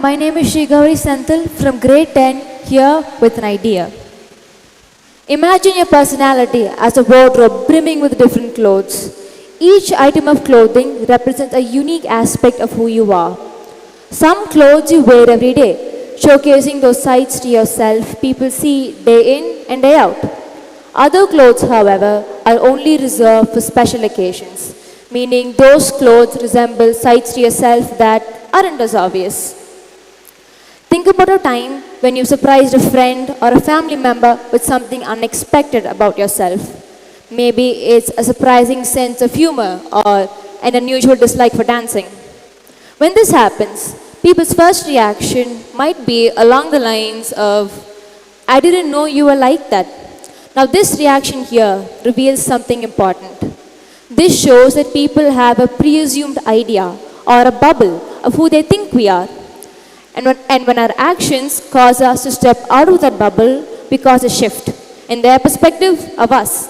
my name is Srigauri Senthil from grade 10 here with an idea. Imagine your personality as a wardrobe brimming with different clothes. Each item of clothing represents a unique aspect of who you are. Some clothes you wear every day, showcasing those sides to yourself people see day in and day out. Other clothes, however, are only reserved for special occasions, meaning those clothes resemble sides to yourself that aren't as obvious. Think about a time when you surprised a friend or a family member with something unexpected about yourself. Maybe it's a surprising sense of humor or an unusual dislike for dancing. When this happens, people's first reaction might be along the lines of, I didn't know you were like that. Now, this reaction here reveals something important. This shows that people have a preassumed idea or a bubble of who they think we are. And when our actions cause us to step out of that bubble, we cause a shift in their perspective of us.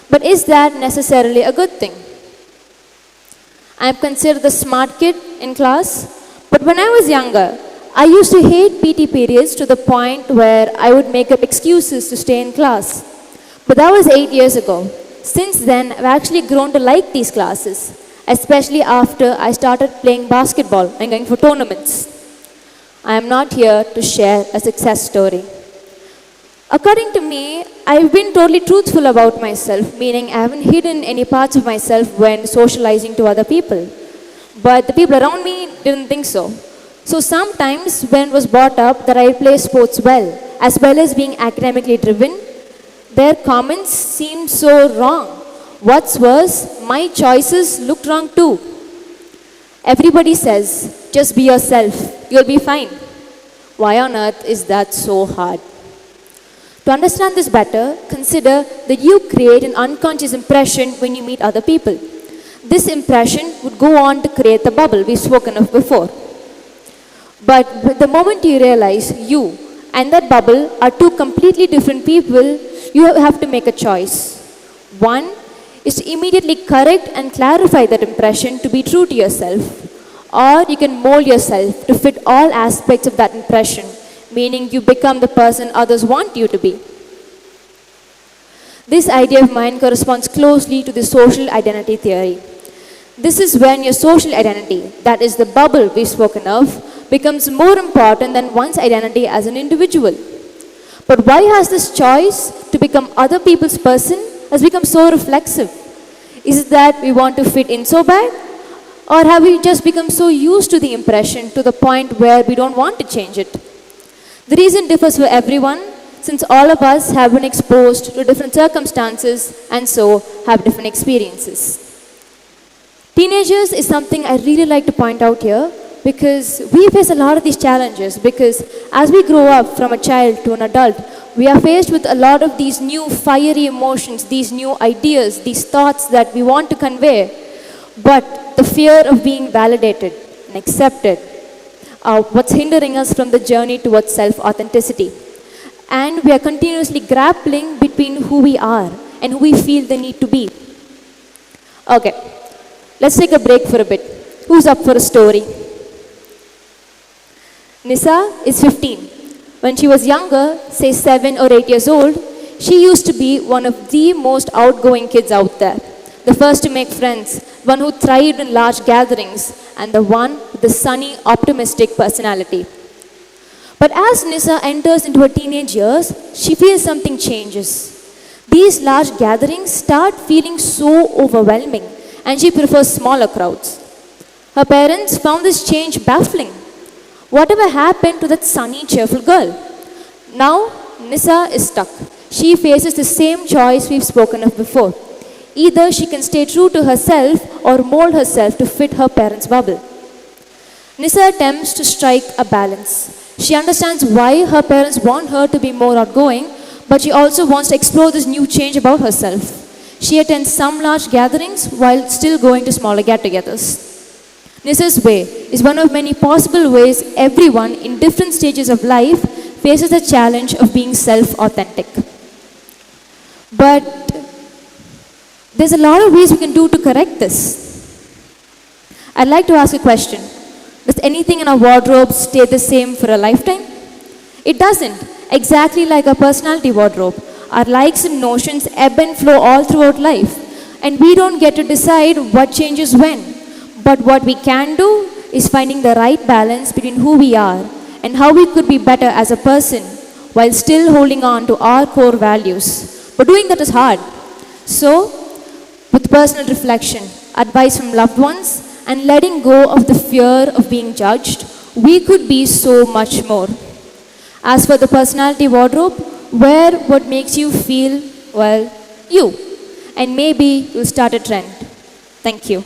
But is that necessarily a good thing? I am considered the smart kid in class, but when I was younger, I used to hate PT periods to the point where I would make up excuses to stay in class. But that was 8 years ago. Since then, I've actually grown to like these classes, especially after I started playing basketball and going for tournaments. I am not here to share a success story. According to me, I've been totally truthful about myself, meaning I haven't hidden any parts of myself when socializing to other people. But the people around me didn't think so. So sometimes when it was brought up that I play sports well as being academically driven, their comments seemed so wrong. What's worse, my choices looked wrong too. Everybody says, just be yourself, you'll be fine. Why on earth is that so hard? To understand this better, consider that you create an unconscious impression when you meet other people. This impression would go on to create the bubble we've spoken of before. But the moment you realize you and that bubble are two completely different people, you have to make a choice. One is to immediately correct and clarify that impression to be true to yourself. Or you can mold yourself to fit all aspects of that impression, meaning you become the person others want you to be. This idea of mine corresponds closely to the social identity theory. This is when your social identity, that is the bubble we've spoken of, becomes more important than one's identity as an individual. But why has this choice to become other people's person has become so reflexive? Is it that we want to fit in so bad? Or have we just become so used to the impression to the point where we don't want to change it? The reason differs for everyone, since all of us have been exposed to different circumstances and so have different experiences. Teenagers is something I really like to point out here because we face a lot of these challenges because as we grow up from a child to an adult, we are faced with a lot of these new fiery emotions, these new ideas, these thoughts that we want to convey. But the fear of being validated and accepted are what's hindering us from the journey towards self-authenticity. And we are continuously grappling between who we are and who we feel the need to be. Okay, let's take a break for a bit. Who's up for a story? Nisa is 15. When she was younger, say 7 or 8 years old, she used to be one of the most outgoing kids out there. The first to make friends, one who thrived in large gatherings, and the one with the sunny, optimistic personality. But as Nisa enters into her teenage years, she feels something changes. These large gatherings start feeling so overwhelming, and she prefers smaller crowds. Her parents found this change baffling. Whatever happened to that sunny, cheerful girl? Now, Nisa is stuck. She faces the same choice we've spoken of before. Either she can stay true to herself or mold herself to fit her parents' bubble. Nisa attempts to strike a balance. She understands why her parents want her to be more outgoing, but she also wants to explore this new change about herself. She attends some large gatherings while still going to smaller get-togethers. Nisa's way is one of many possible ways everyone in different stages of life faces the challenge of being self-authentic. But there's a lot of ways we can do to correct this. I'd like to ask a question. Does anything in our wardrobe stay the same for a lifetime? It doesn't. Exactly like our personality wardrobe, our likes and notions ebb and flow all throughout life, and we don't get to decide what changes when. But what we can do is finding the right balance between who we are and how we could be better as a person while still holding on to our core values. But doing that is hard. So, with personal reflection, advice from loved ones, and letting go of the fear of being judged, we could be so much more. As for the personality wardrobe, wear what makes you feel, well, you. And maybe you'll start a trend. Thank you.